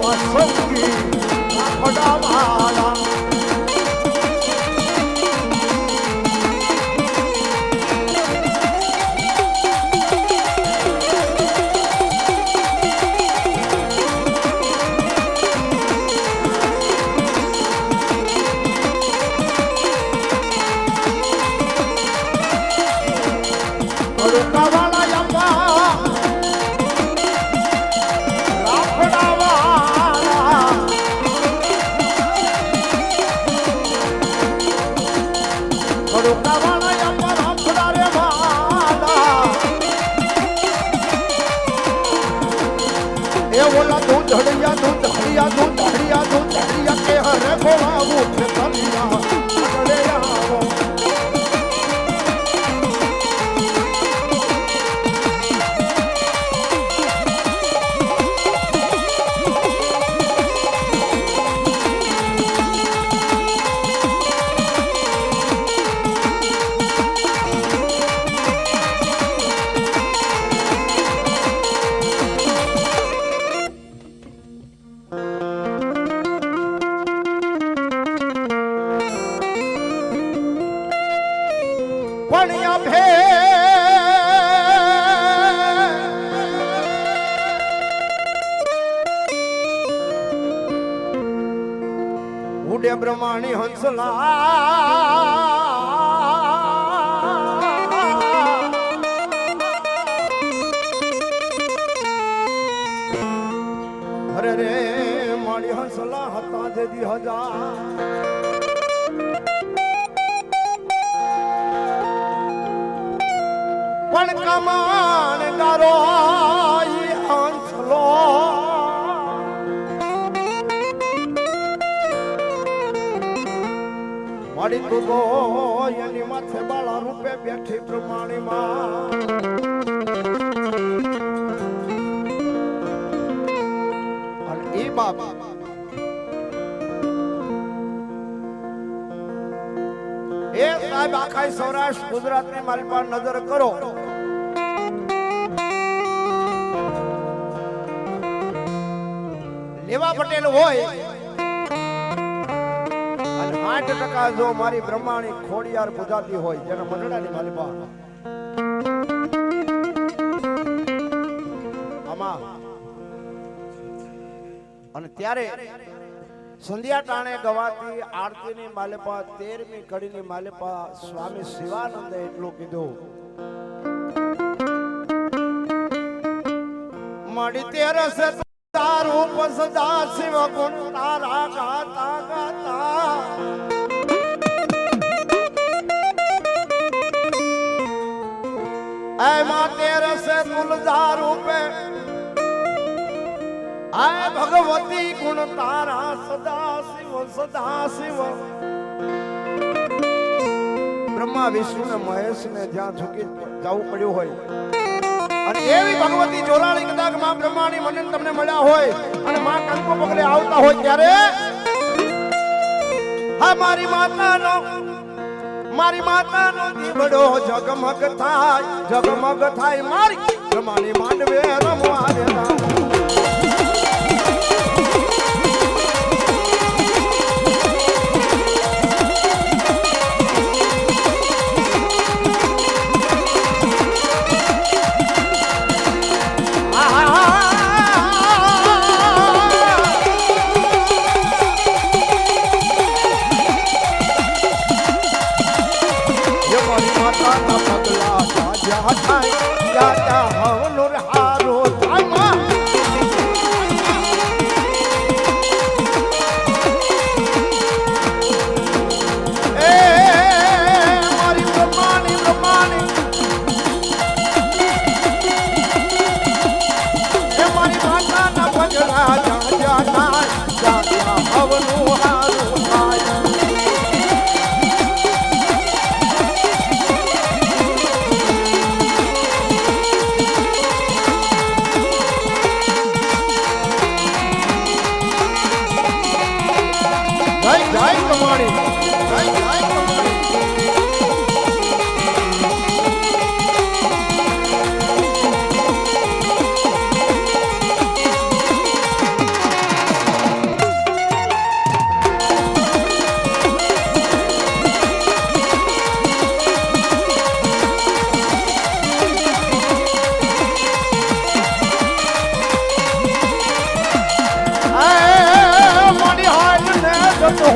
સંગી પડાવાળા કે હરે ગોવા ઉઠ કરિયા અગડે આવો પણ્યા ભે ઉડે બ્રહ્માણી હંસલા અરે રે મારી હંસલા હતા દેદી હજાર પણ કમાણ ગારો હંસલો મારી તું તો એની માથે બાળા રૂપે બેઠી પ્રમાણીમાં અને એ બાપ એ સાહેબ આખા સૌરાષ્ટ્ર ગુજરાત ની મારી પર નજર કરો લેવા પટેલ હોય અને 8% જો મારી બ્રહ્માણી ખોડિયાર પૂજાતી હોય જેના મંડળાની માલિપા આમાં અને ત્યારે સંધ્યા ટાણે ગવાતી આરતીની માલિપા 13મી કડીની માલિપા સ્વામી શિવાનંદે એટલું કીધું મળી તેરસ રૂપ સદા શિવ ગુણ તારા ગાતા ગાતા એમાં તેરસે તુલજા રૂપે આય ભગવતી ગુણ તારા સદા શિવ બ્રહ્મા વિષ્ણુ ને મહેશ ને જ્યાં ઝૂકી જવું પડ્યું હોય અને એવી ભગવતી જોરાણી કદાચ માં બ્રહ્માની મને તમને મળ્યા હોય અને માં કંકો પગલે આવતા હોય ત્યારે હા મારી માતાનો દીવડો જગમગ થાય મારી બ્રહ્માની માંડવે રમવા દેતા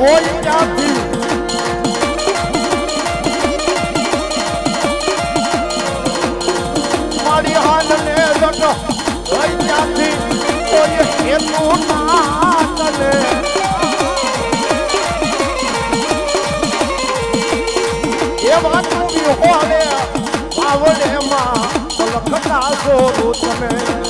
હોય ક્યાંથી મારી હાલને જટ હોય ક્યાંથી કોઈ હેતું ના ચલે એ વાત હોવે આવડે માં લખતા છો તમે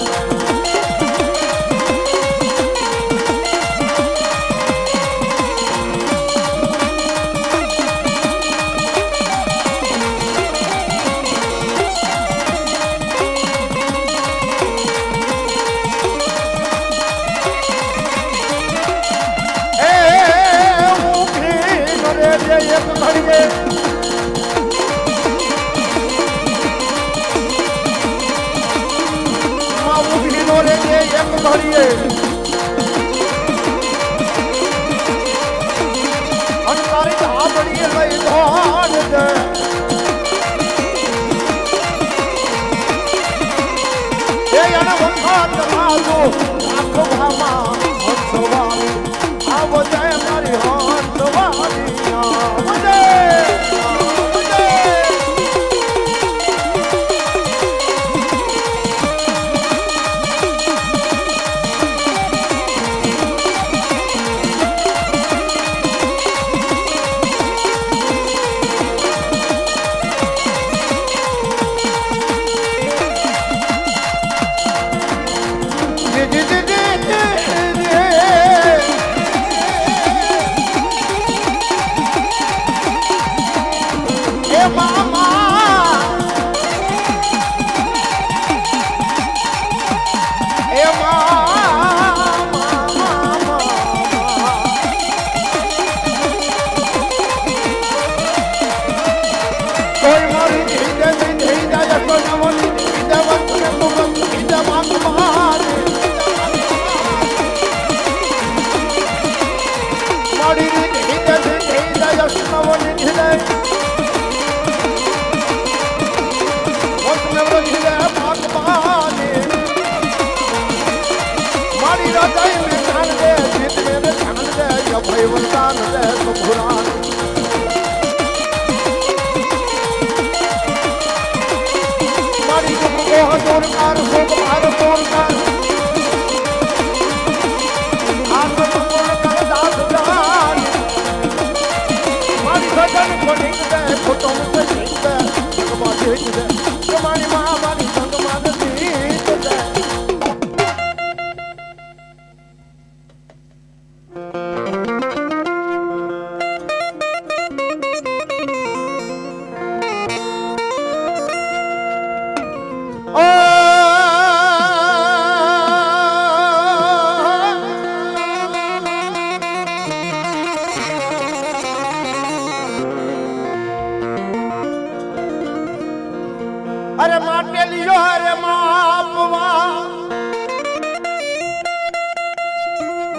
અરે માટે લીજો અરે માપવા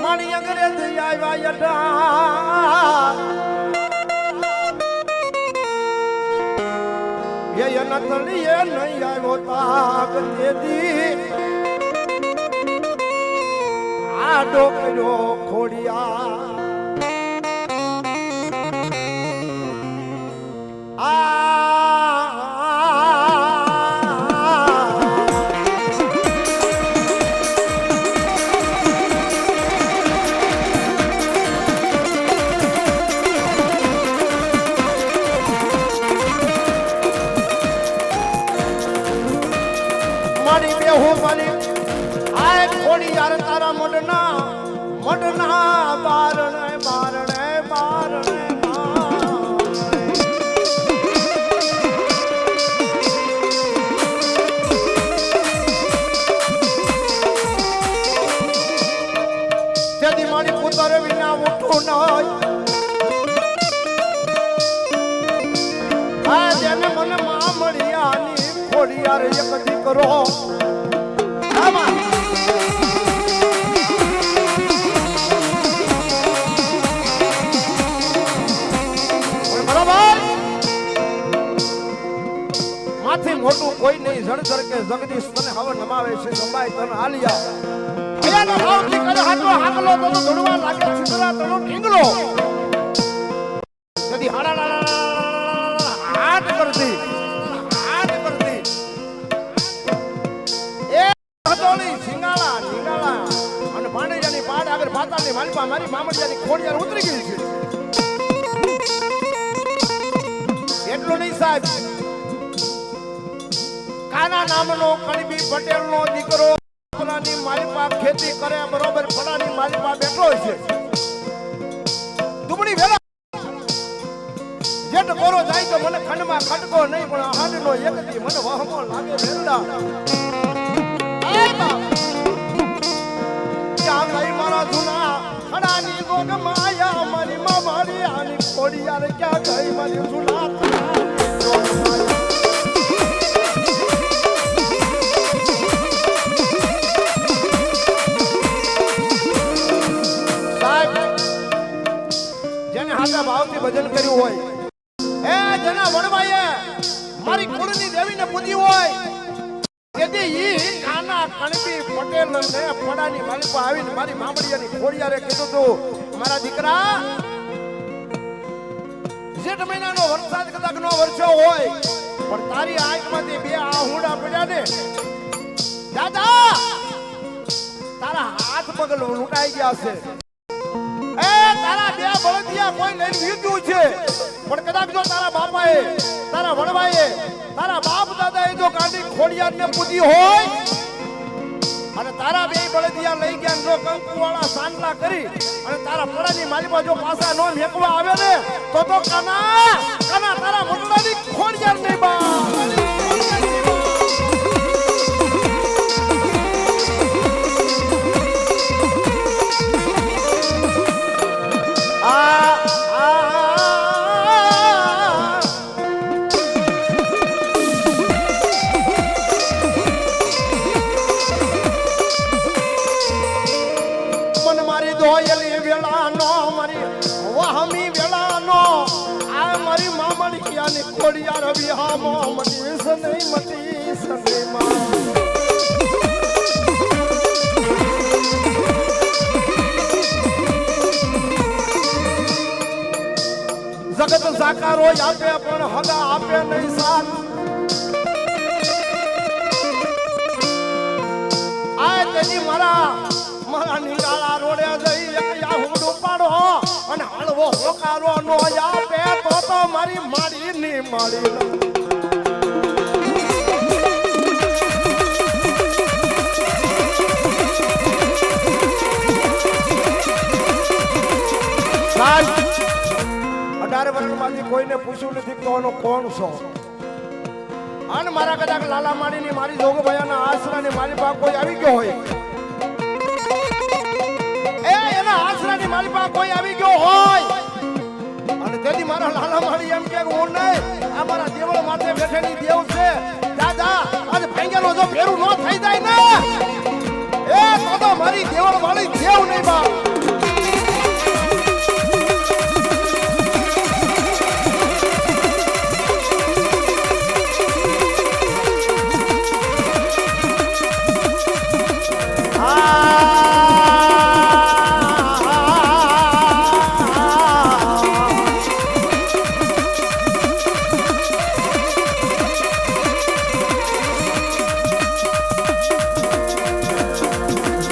મારી અંગ્રેજ આવ્યા યડા એ નતલી એ નહીં આવ્યો તાક દેદી આ ડોકરો ખોડિયા તારા મડના બારણે બારણે બારણે તેથી મારી પુત્ર વિના ઉઠું નહીં આ જેને મને માં મળ્યાની ખોડિયાર એક દીકરો મોટું કોઈ નહીં જણસર કે જગદીશ તને હવે નમાવે છે સંભાઈ તને આલિયા ભયાનો ભાવથી કરે હાથો હાકલો તો ધડવા લાગે છીતરા તનો ઢીંગલો કરતી એ હતોલી સિંગાળા નિંગાળા અને પાંડેજાની પાડ આગળ પાતાળની માલિપા મારી મામડિયાની ખોડિયાર ઉતરી ગઈ છે. એટલું નહીં સાહેબ, કાના નામનો કણબી પટેલનો દીકરો પોતાની માલિપા ખેતી કરે બરોબર પડાની માલિપા બેઠો છે. દુબળી વેલા જેટ કોરો જાય તો મને ખંડમાં ખટકો નહીં પણ હાડનો એક દી મને વહમો લાગે વેરડા. એ બાપ ક્યાં ગઈ મારા જૂના ખડાની ગોગ માયા મારી મારી આની ખોડિયાર ક્યાં ગઈ મારી જૂના ભાવથી ભજન કર્યું હોય એ જેના વડવાએ મારી કુળની દેવીને પૂજી હોય તેથી ઈ કાના કણબી પટેલ ને પડાની માલિપા આવીને મારી મામડિયાની ખોડિયારે કીધું તું મારા દીકરા જેઠ મહિનાનો વરસાદ કદાચ નો વરસ્યો હોય પણ તારી આંખમાંથી બે આહુડા પડ્યા ને દાદા તારા હાથ પગ લૂંટાઈ ગયા છે. એ તારા બે બળદિયા કોઈ લઈને વીટ્યું છે પણ કદાચ જો તારા બાપાએ તારા વડવાએ તારા બાપ દાદાએ જો કાંડી ખોડિયારને પૂજી હોય અને તારા બે બળદિયા લઈ ગયા જો કંકુવાળા સાંડલા કરી અને તારા પડાની માલિપા જો પાછા નો મેકવા આવે ને તો કાના કાના તારા મોટલાની ખોડિયાર નહીં બા. ખોડિયાર વિહામો મટીસ નહીં મટીસ નહીં માં જગત સાકારો આપે પણ હગા આપે નહીં સાથ. આ તેની મારા નિગાળા રોડે જઈ એક યાહુડું પાડો અને હળવો હોકારો નો આપે તો મારી માડી ની માડી વર્ષમાંથી કોઈને પૂછ્યું નથી કોનો કોણ છો અને મારા કદાચ લાલા માડી ની મારી જોગભાઈના આશરા ની મારી પાસે કોઈ આવી ગયો હોય એના આશરા ની મારી પાસે કોઈ આવી ગયો હોય અને તેથી મારા લાલા માડી એમ કે હું નહીં આ મારા દેવળ માથે બેઠેલી દેવ છે દાદા આજ ભાંગેલો જો ફેરું ન થઈ જાય ને એ તો મારી દેવળ વાળી દેવ નહીં બા.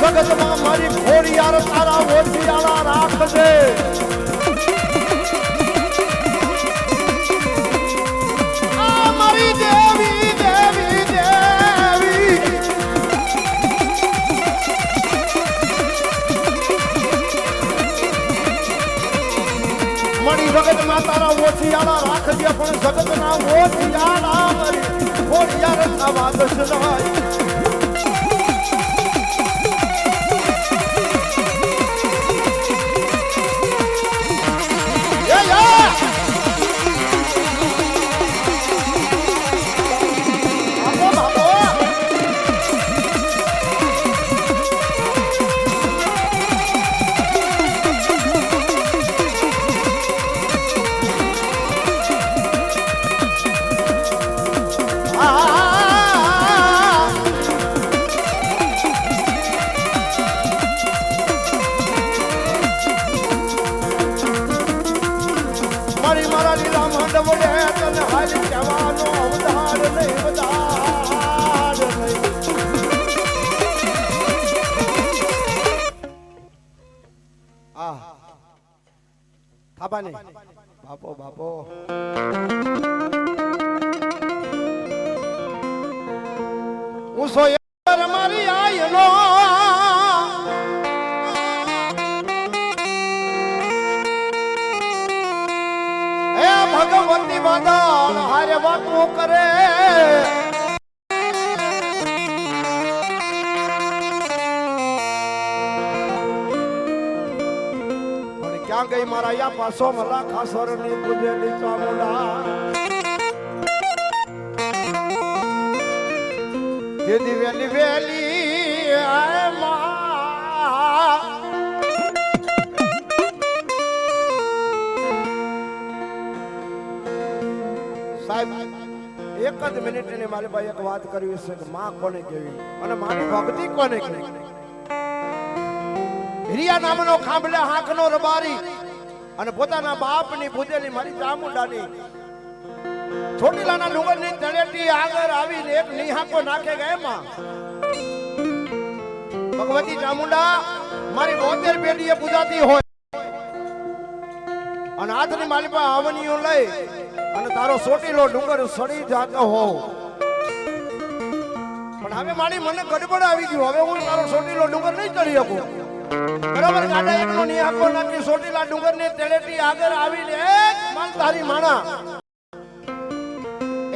જગતમાં મારી ખોડિયાર તારા ઓછિયાળા રાખજે. આ મારી દેવી દેવી દેવી મારી જગતમાં તારા ઓછિયાળા રાખજે પણ જગતના ઓછિયાળા મારી ખોડિયાર થવા દશરાય. આબાની બાપો બાપો ઉસો યાર મારી આયનો હે ભગવતી વાદળ હારે વાતો કરે ક્યાં ગઈ મારા યા પાસો મલા ખાસરની પૂજેલી ચામુંડા જેદી વેલી વેલી આય માં સાહેબ એક જ મિનિટ ની મારી ભાઈ એક વાત કરવી છે કે માં કોને કેવી અને મારી ભક્તિ કોને કેવી હિરિયા નામનો ખાંભલે હાંકનો રબારી અને પોતાના બાપની પૂજેલી મારી ચામુંડાની ચોટીલાના ડુંગરની તળેટી આગળ આવીને એક નિહાકો નાખે ગયા એમાં ભગવતી ચામુંડા મારી 72 પેઢીએ પૂજાતી હોય અને હાથની મારી પાસે આવણીઓ લઈ અને તારો ચોટીલો ડુંગર સડી જાતો હોવ પણ હવે મારી મને ગડબડ આવી ગયું હવે હું તારો ચોટીલો ડુંગર નહીં ચડી શકું બરાબર ગાડા એકનો નિહાકો નાખી ચોટીલા ડુંગરની તળેટી આગળ આવીને એક માલધારી માણા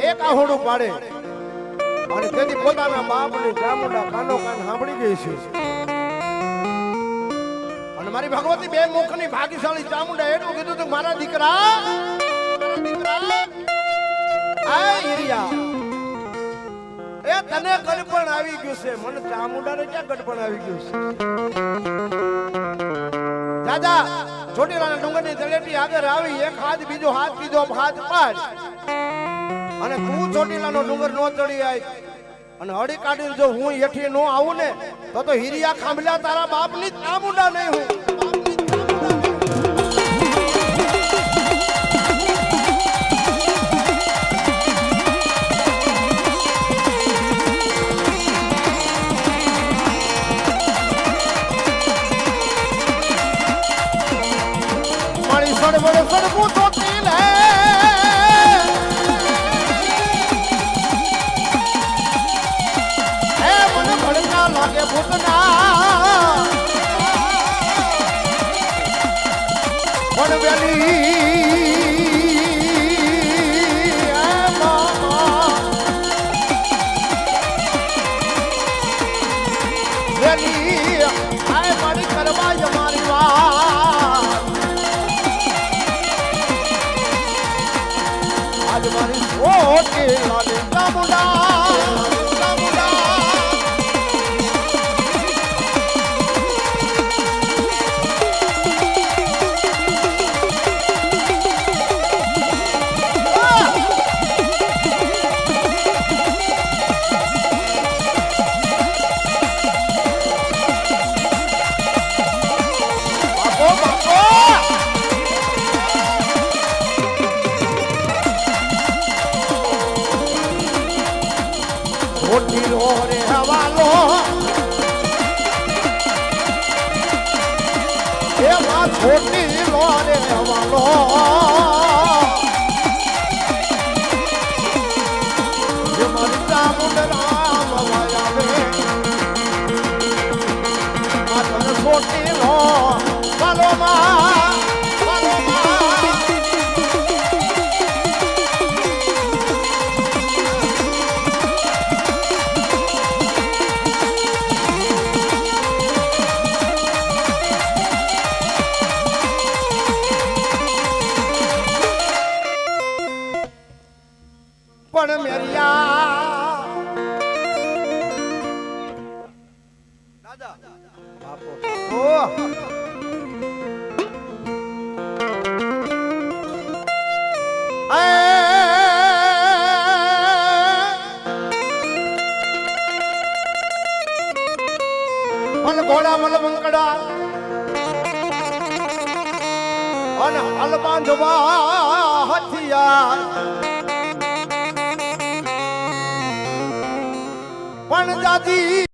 એક આહોડું પાડે અને તેથી પોતાના બાપની ચામુંડા કાનો કાન સાંભળી ગઈ છે અને મારી ભગવતી બે મુખની ભાગ્યશાળી ચામુંડા એટલું કીધું કે મારા દીકરા આ હિરિયા એ તને ગડપણ આવી ગયું છે મને ચામુંડાને ક્યાં ગડપણ આવી ગયું છે દાદા ચોટીલાના ડુંગરની તળેટી આગળ આવી એક હાથ બીજો હાથ કીધો હાથ પાડ અને તું ચોટીલાનો ડુંગર નો ચડી આવી અને હળી કાઢીને જો હું હેઠી નો આવું ને તો હિરિયા ખાંભલ્યા તારા બાપની ચામુંડા નહીં હું સડવું ચોટીલે હે મને ભડકા લાગે ભૂતના પણ વેલી આય મારી કરવા મારી વાત આજ મારી ઓકે લાલે ચામુંડા રે હવાલો એમાં છોટી લો રે હવાલો જે મારી ચામુંડા આવે આ તને છોટી લો ચાલો માં પણ મેરિયા દાદા બાપો ઓ પણ ઘોડા મલ બંકડા અને હલ બાંધવા હથિયાર પણ જાતી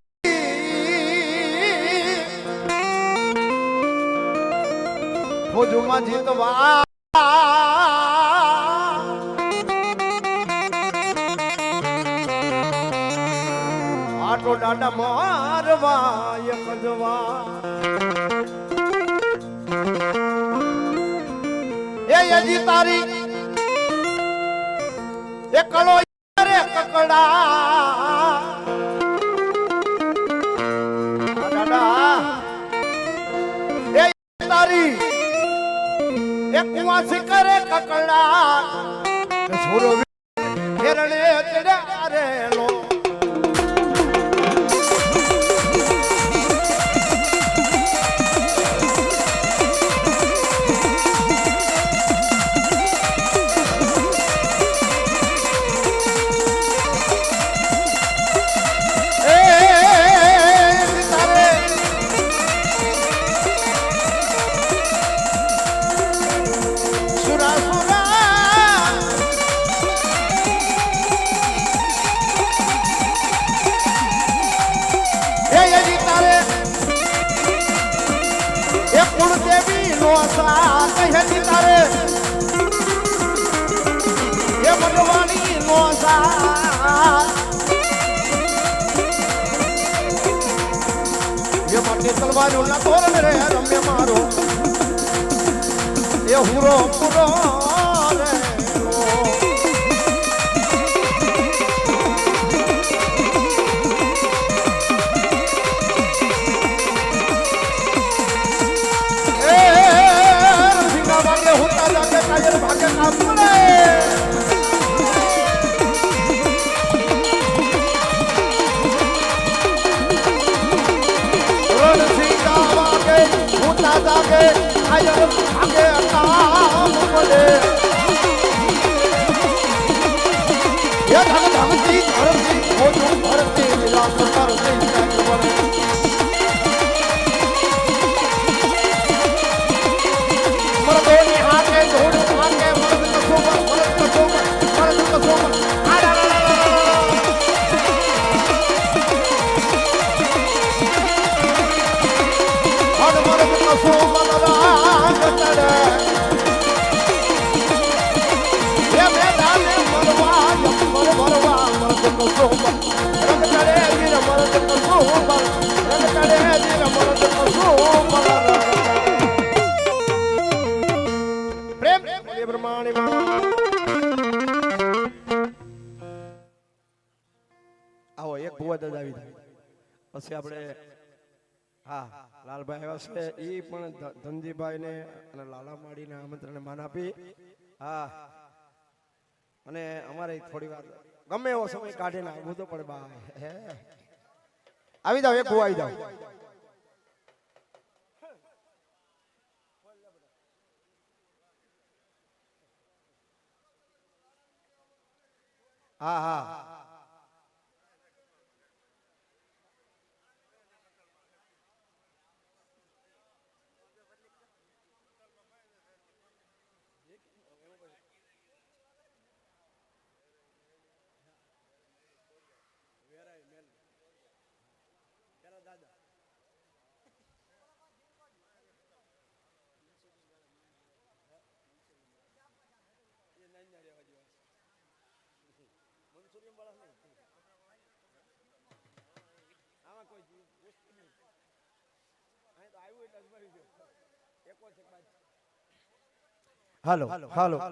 ફોજમાં જીતવા પાટો દાડા મારવા એક જવા એ યજી તારી એ કળો રે કકડા દાડા એ તારી એ કુવાસી કરે કકડા છોરો હેરણે ચડ્યા રે લો કહેતી તારે એ મનવાની નોસા એ માટે તલવારો ના તોરણ રે રમ્ય મારો એ હુરો પૂરો રે પછી આપણે હા લાલભાઈ આવ્યા છે એ પણ ધનજીભાઈ ને અને લાલા માડીને આમંત્રણ માન આપી હા અને અમારે થોડી વાર ગમે એવો સમય કાઢીને આવવું તો પડે બા હે આવી જાવ એક ભૂ આવી જાવ હા હા હાલો હાલો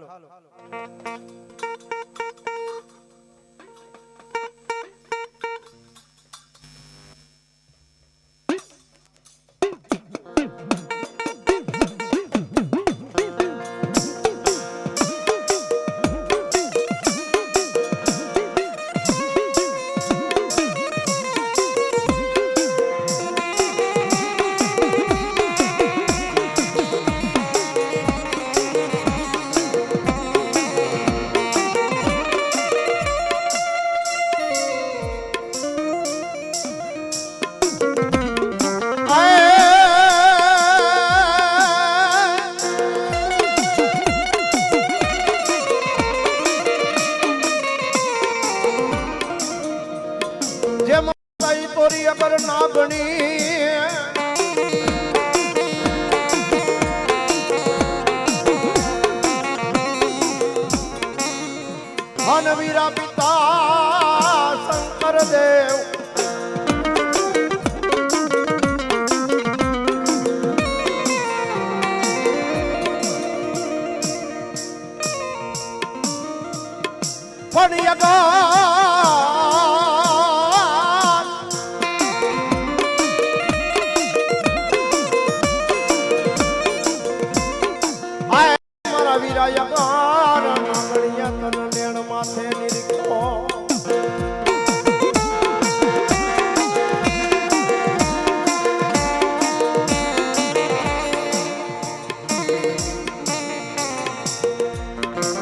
વીરા પિતા શંકર દેવ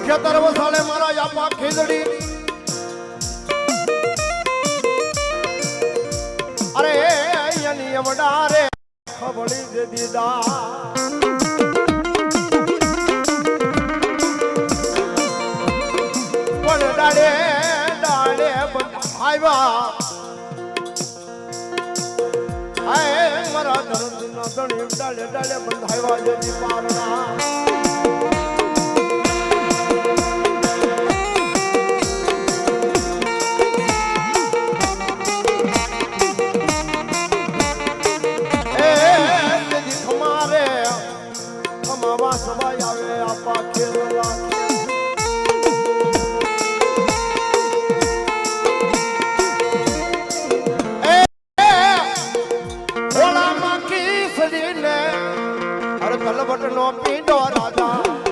ખેતર વસાડે મારા યાપા ખીજડી અરે એની અમડા રે ખબડી દે દીદા પણ ડાળે ડાળે બંધાવ્યા હાય મારા ધરતી ના ધણી ડાળે ડાળે બંધાવ્યા જેની પારના સવાય આવે આપા ખેલવા ઓલામાં ખીસડીને અરે કલવટનો પીંડો રાજા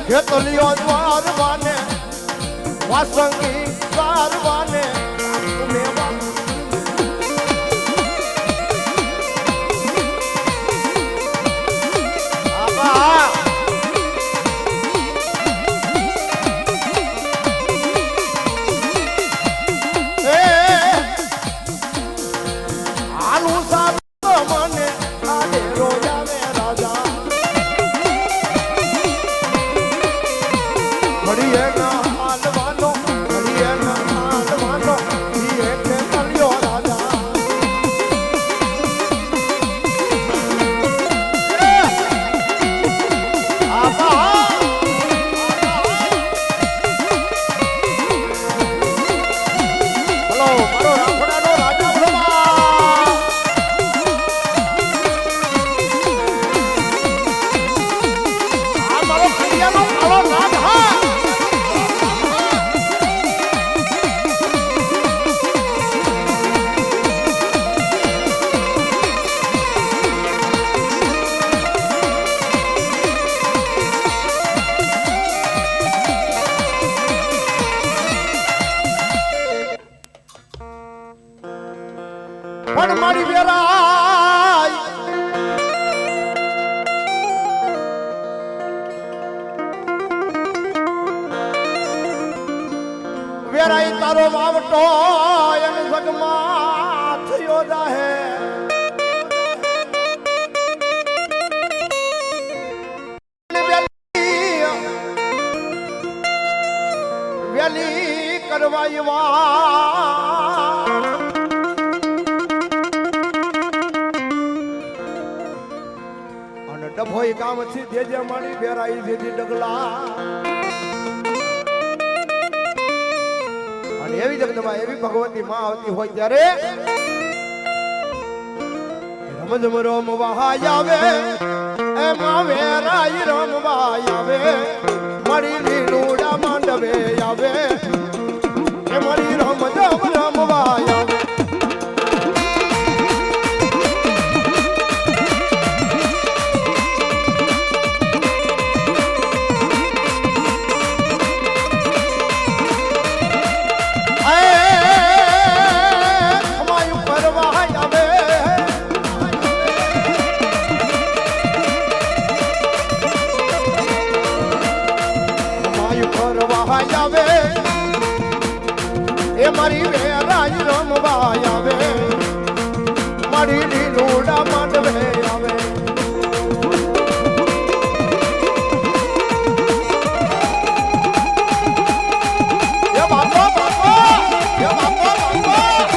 ખેતલિયો દ્વાર બાને વાસંગી દ્વાર બાને આલુ સાબ મને આડે રોજાવે રાજા ઘડીએ ના હાલવાનો ઘડીએ ના હાલવાનો એ ખેતલિયો રાજા પણ મારી વેરાય વેરાય તારો વાવટો એને જગમાં થયો જાહે વેલી કરવાય ડભોઈ ગામ થી દેજે મારી બેરાઈ દેજી ડગલા અને એવી જગદંબા એવી ભગવતી માં આવતી હોય ત્યારે રમઝમ રમવા આવે એ માં વેરાઈ રમવા આવે મારી લીલુડા માંડવે આવે એ મારી રમઝમ રમવા આવે આવે એ મારી વેરાઈ રમવા આવે મારી લીલુડા માંડવે આવે એ બાપા બાપા એ બાપા બાપા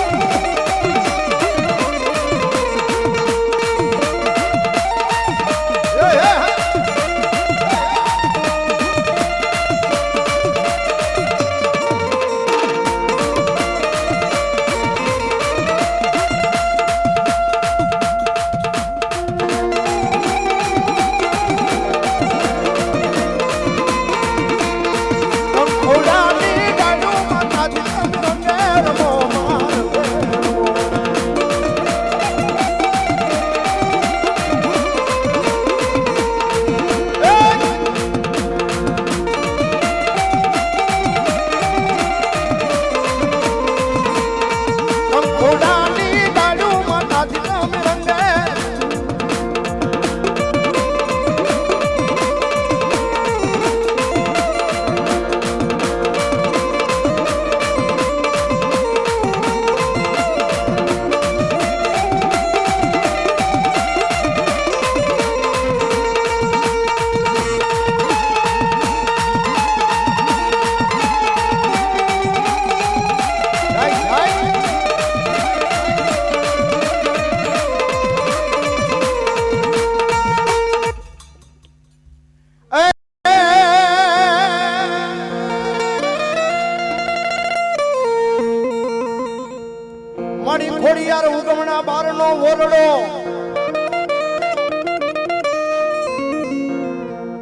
ખોડિયાર ઉગમણા બારનો ઓરડો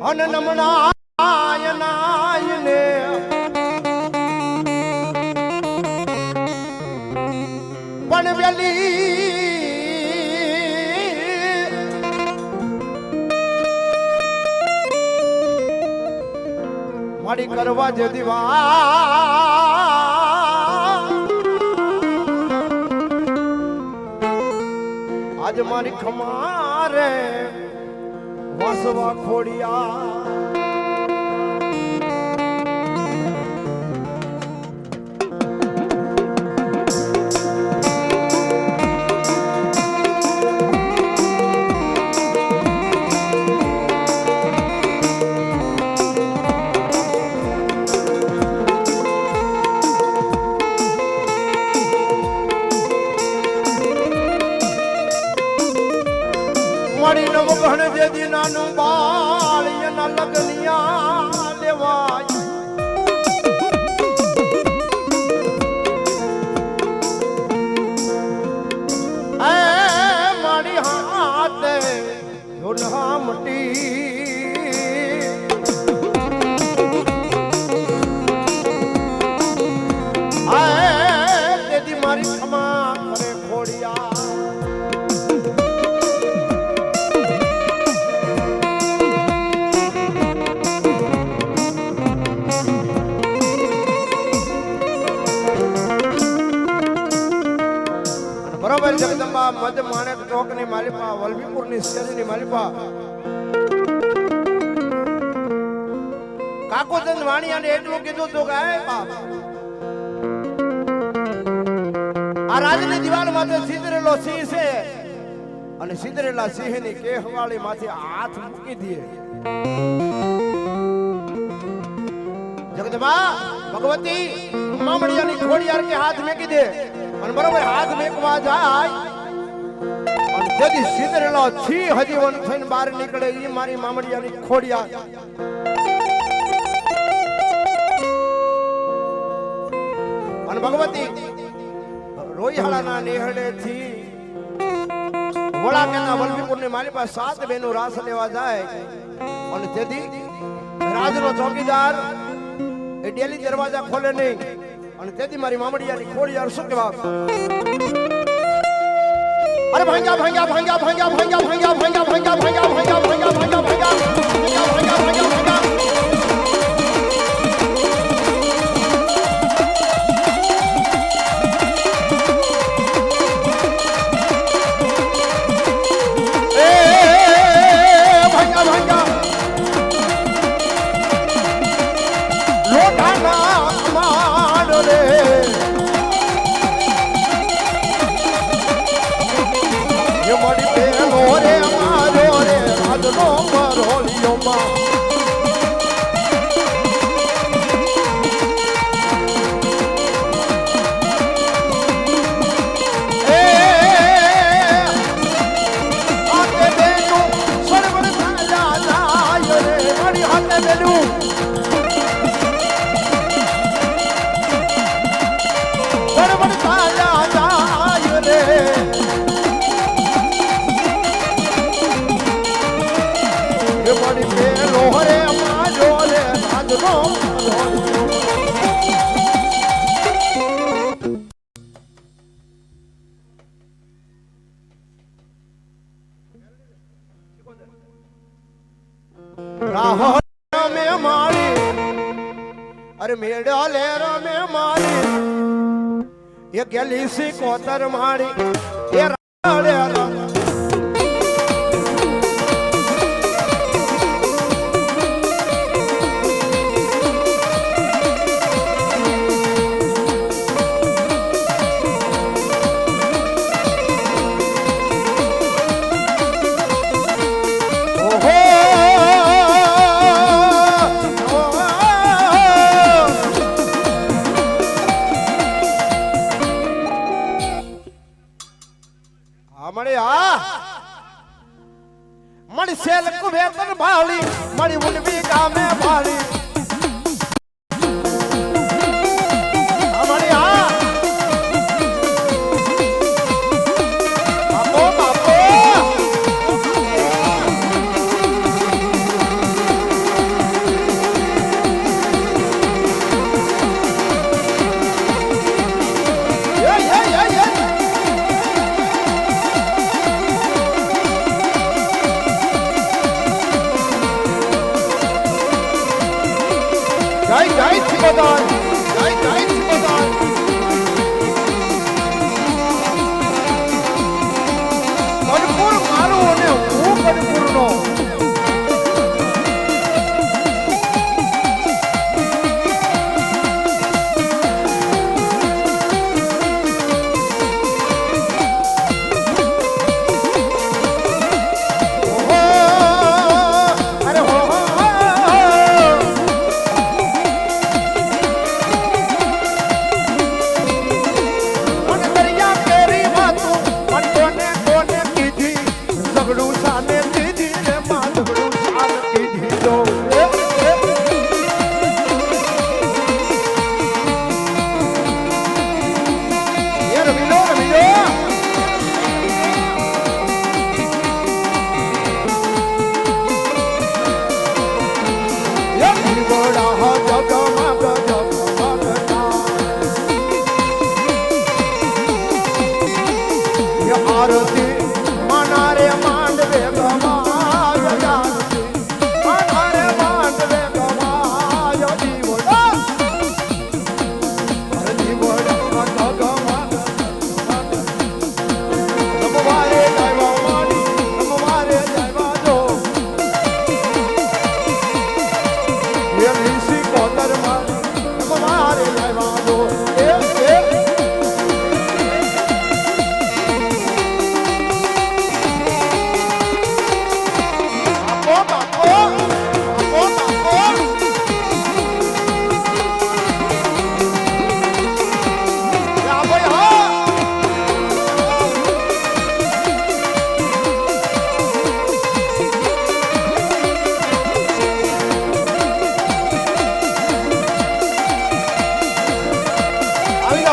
અન નમણાય નાયને પણ વેલી મારી કરવા જે દીવા આજ મારી ખમારે વાસવા ખોડિયા મારી નવ ઘણ જે દીનાનું બાળ એના લગનિયા લેવાય એ મારી હાથે ધોના મટી તેથી મારી ક્ષમા કરે ખોડિયા બરોબર જગદંબા મધ માણેક ચોક ની માલિપા વલભીપુર ની શેરી ની માલિપા કાકોચંદ વાણિયાને એટલું કીધું તો કે હે બાપ આ રાજની દિવાલ માથે સિંદરેલો સિંહ છે અને સિંદરેલા સિંહ ની કેહવાળી માંથી હાથ મૂકી દે જગદંબા ભગવતી મામડિયાની ખોડિયાર કે હાથ મેકી દે અને બરોબર હાથ મેકવા જાય અને જેથી સિંદરેલો છી હજીવન થઈને બહાર નીકળે ઈ મારી મામડિયાની ખોડિયાર અને ભગવતી રોઈહાળાના નેહડે થી વડાકેના વલભીપુરની મારી પાસે 7 બહેનો રાસ લેવા જાય અને તેથી રાજનો ચોકીદાર એ ડેલી દરવાજા ખોલે નહીં અને તેથી મારી મામડિયાની ખોડિયાર શું કહેવા અરે ભાંગ્યા ભાંગ્યા ભાંગ્યા ભાંગ્યા ભાંગ્યા ભાંગ્યા ભાંગ્યા ભાંગ્યા ભાંગ્યા ભાંગ્યા ભાંગ્યા ભાંગ્યા ભાંગ્યા अरे मेड़ा ले रमे मारी ये गली सी कोतर मारी ये राड़े मणि सेल कुबेतर भाली मणि उनवी गामे भाली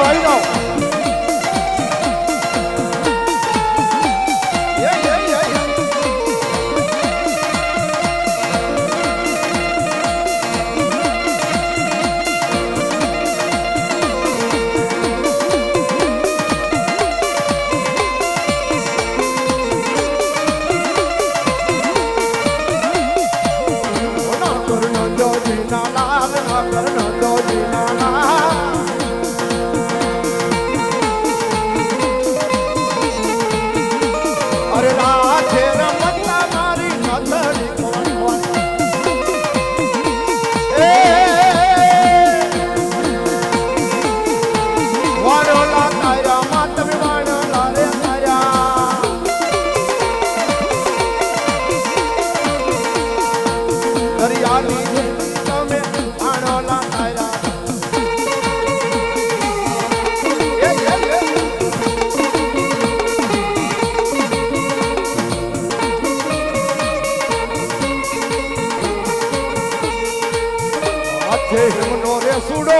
આવી જાઓ સુડો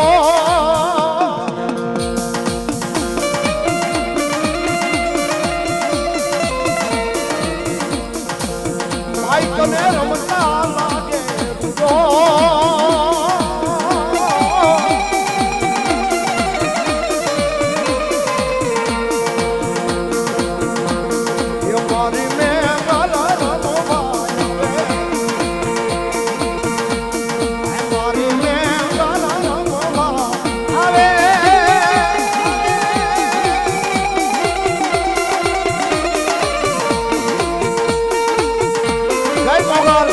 માઈકને રમતા લાગે રૂડો એ મારી મેં ગલા રમવા મારી મેં ગલા રમવા આવે જય મોગલ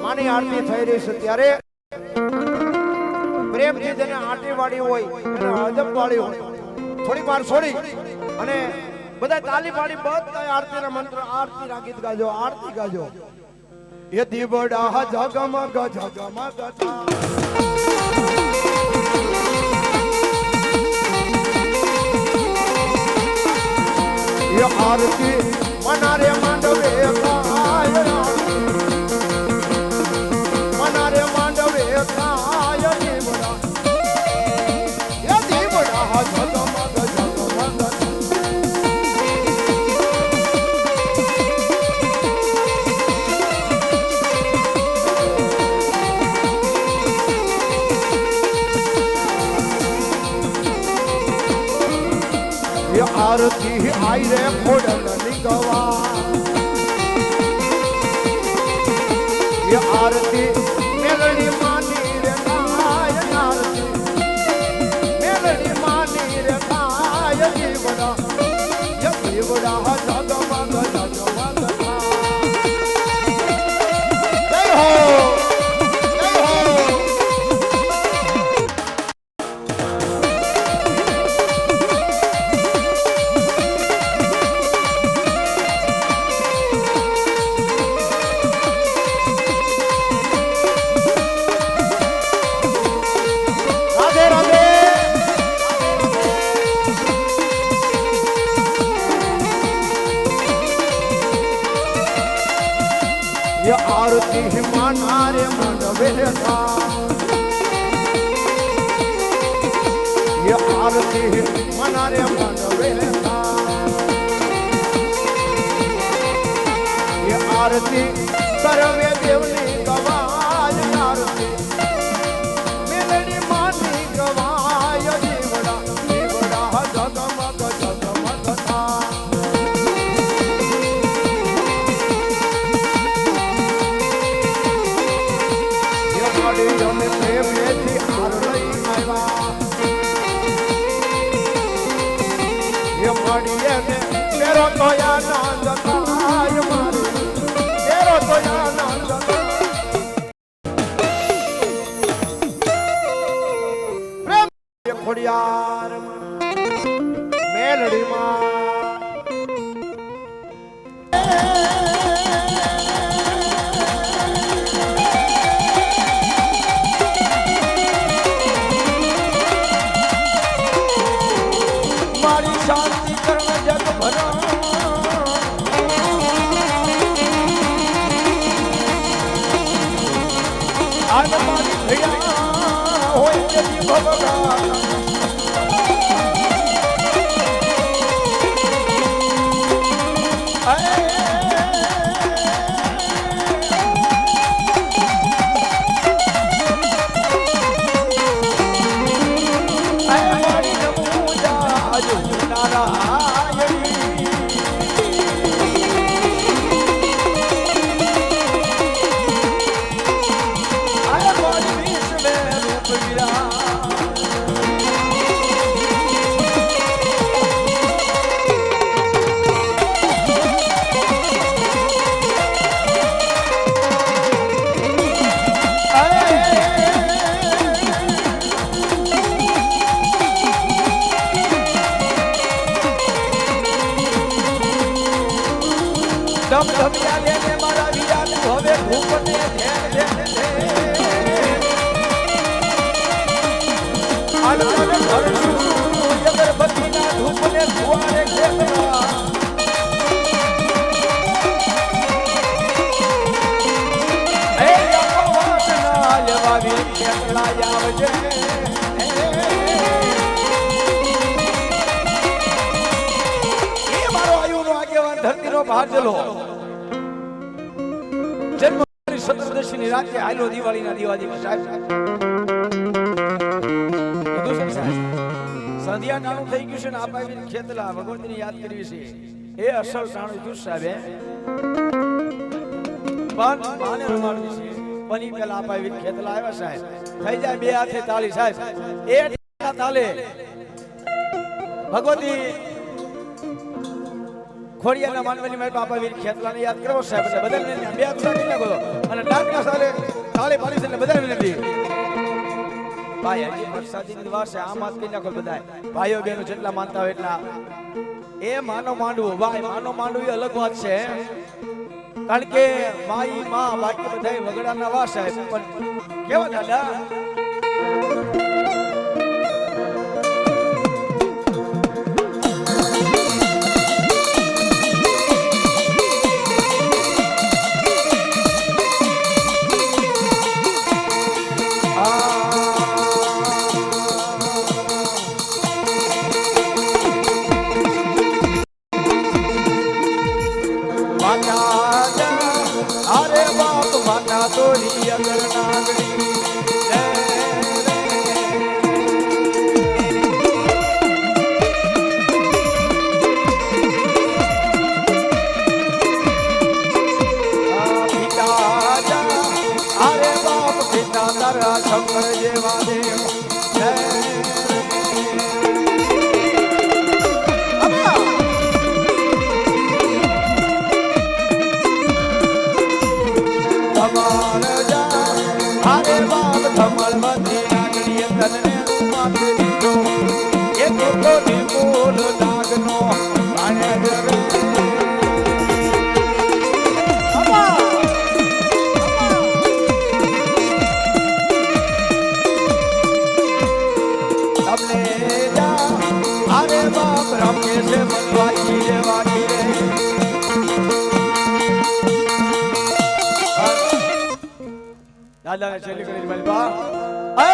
માની આરતી થઈ રહી છે ત્યારે પ્રેમથી જેને આરતી વાળી હોય એને અજબ વાળી હોય થોડીક વાર છોડી અને બધા તાલી પાડી બધા આરતીના મંત્ર આરતીના ગીત ગાજો આરતી ગાજો એ દીવડા જગમગ જગમગ ये आरती मनारे मांडवे मनारे मांडवे काय देवड़ा ये देवड़ा जगमग जगमग ये आरती आई रे खोडल निगवा ये आरती मेलडी मानी रे काय आरती मेलडी मानी रे काय देवड़ा ये देवड़ा जगमग जगमग ये आरती मानारे मंडवे था ये आरती मनारे मंडवे था ये आरती सर्वे देवनी गवाय आरती मेलनी मानी गवाय जीवड़ा जीवड़ा जगमग जगमग था ये माड़ी जमे प्रेम थी हार लई आवा ये माड़ी ने मेरो तो या नंद काय मारी मेरो तो या नंद प्रेम ये खोड़ियार मेलड़ी मां शांति करण जग भरा आज मारी भैया होय यदि भगवान ધમધમિયા લેને મારા વિયાને હવે ભૂપને ધેન ધેન ધે આલકાને ભરશું અગરબત્તીના ધૂપને સુવારે ખેતરા એ અપવાસના લેવાવી ખેતલા આવજે ધરતીનો ભાજલો જન્મ સત્રદશીની રાતે આયલો દિવાળીના દિવાળી સાહેબ સંધ્યા ટાણું થઈ ગયું છે ને આપાવી ખેતલા ભગવતીને યાદ કરવી છે એ અસલ ટાણું દુસ સાહેબ પણ માને રમાડવી છે પણ પેલા આપાવી ખેતલા આવ્યા સાહેબ થઈ જાય બે હાથે તાળી સાહેબ એ તાલે ભગવતી ખોડિયાના માનવાની મારી બાપા વીર ખેતલાને યાદ કરો સાહેબ એટલે બધાને બે હાથ કરી નાખો અને ડાકના સાલે તાળી પાડી છે એટલે બધાને વિનંતી ભાઈ હજી વરસાદની વાત છે આમ હાથ કરી નાખો બધા ભાઈઓ બહેનો જેટલા માનતા હોય એટલા એ માનો માંડવું ભાઈ માનો માંડવું એ અલગ વાત છે કારણ કે માઈ માં બાકી બધા વગડાના વાસ સાહેબ પણ કેવા દાદા अरे बाप माता तोरी अगर नागरी अरे बाप पिता तारा शंकर जेवा देव દાદાને છેલ્લી કરી મારી બા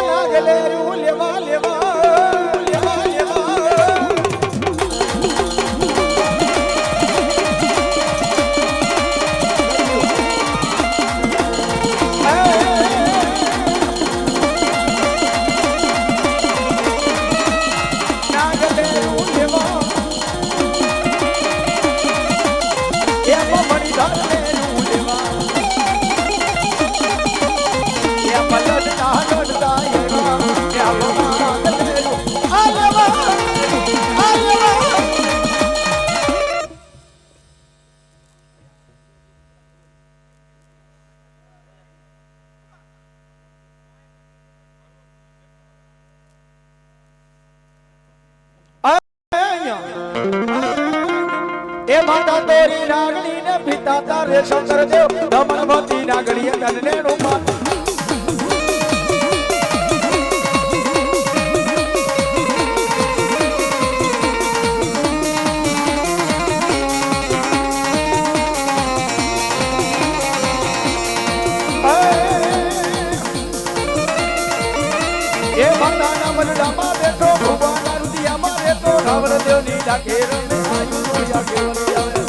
લાગલે રૂ લેવા લેવા લેવા લેવા માતા તોરી નાગણી ને પિતા તારે શંકર દેવ દમનવતી નાગણી તને રૂપા એ માતા ના મનડામાં બેઠો ભગવાન રુદિયામાં બેઠો રાવણ દેવની ડાકે રમે આયુ દુનિયા કેવલી આવે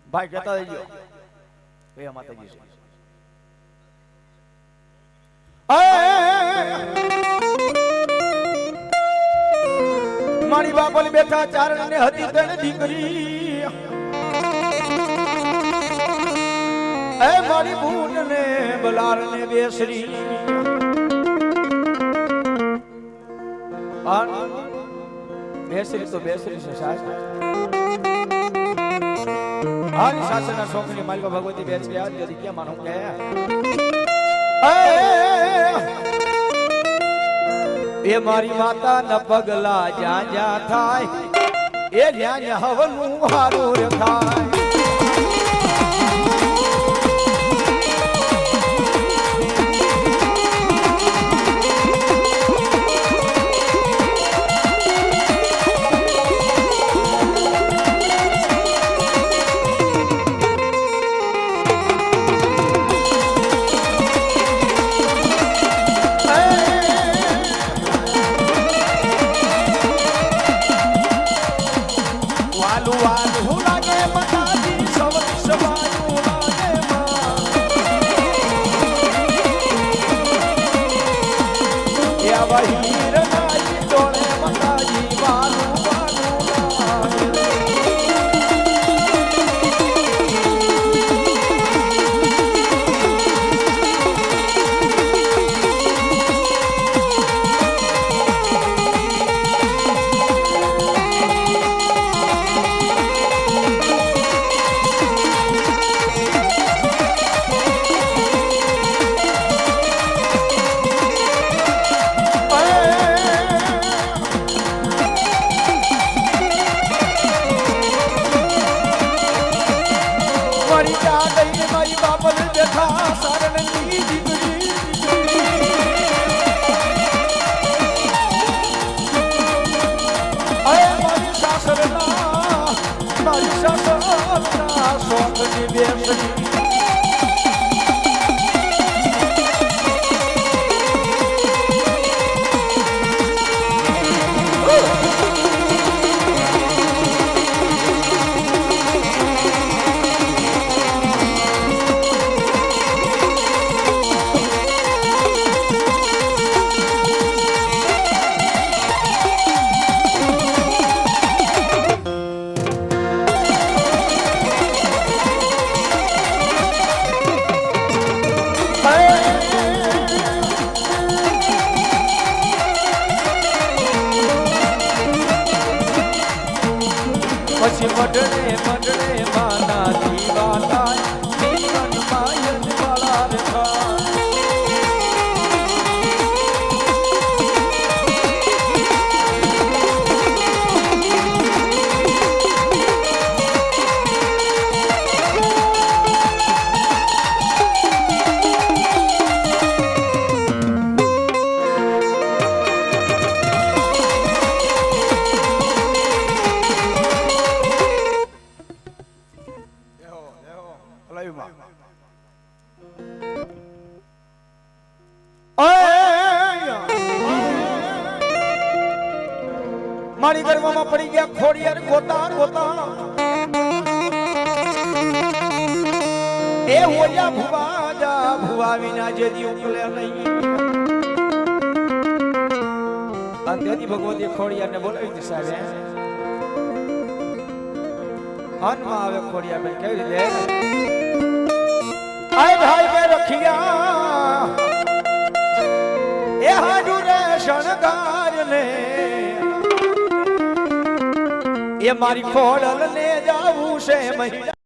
ભાઈ કહેતા દેજો એ માતાજી છે મારી બાપલી બેઠા ચારણ ને હતી તને દીકરી એ મારી બૂન ને બલાર ને બેસરી બેસરી તો બેસરી છે સાહેબ આની સાસના છોકરી માલિકા ભગવતી બેસરી આ દીદી કેમ માનું કે એ મારી માતા ન પગલા જ્યાં જ્યાં થાય એ જ્યાં હવનું હારું થાય પછી મડળે મડળે માના દીવા થાય જીવન માયન વાળા રે મારી ગરવામાં પડી ગયા ખોડિયાર ગોતા ગોતા એ ઓયા ભુવા જા ભુવા વિના જે દી ઉકલે નહીં અંધેથી ભગવતી ખોડિયારને બોલાવી હતી સાહેબ અનમાં આવે ખોડિયાર ભાઈ કેવી રીતે આય ભાઈ મે રખિયા એ હાડુ રે શણગાર ને એ મારી ખોડલ ને જાવું છે મહિના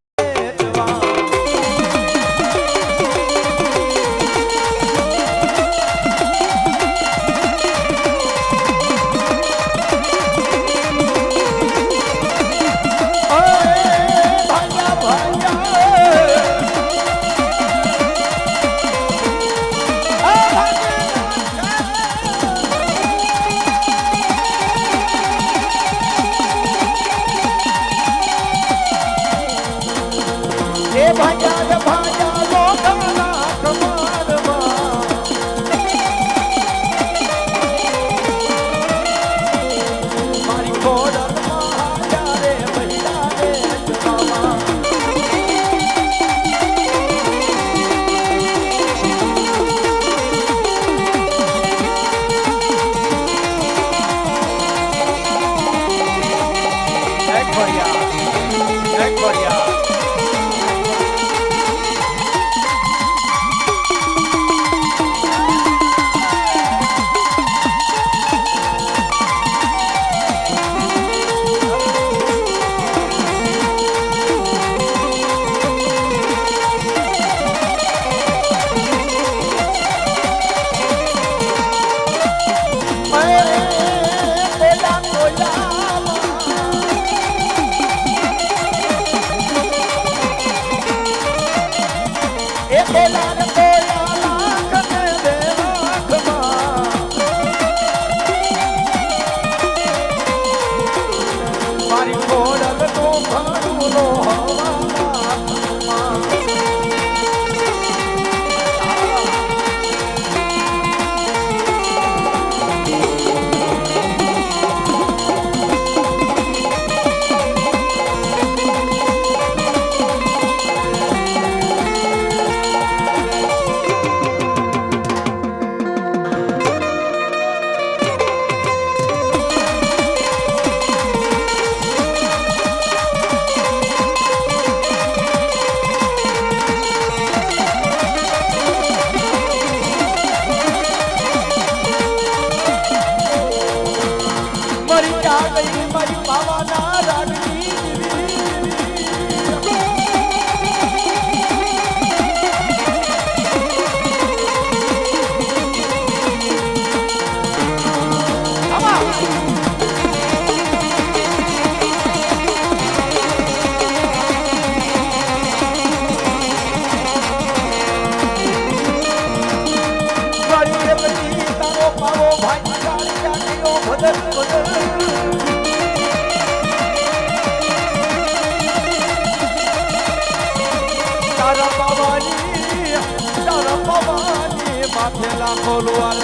માથે લાખો લુઆર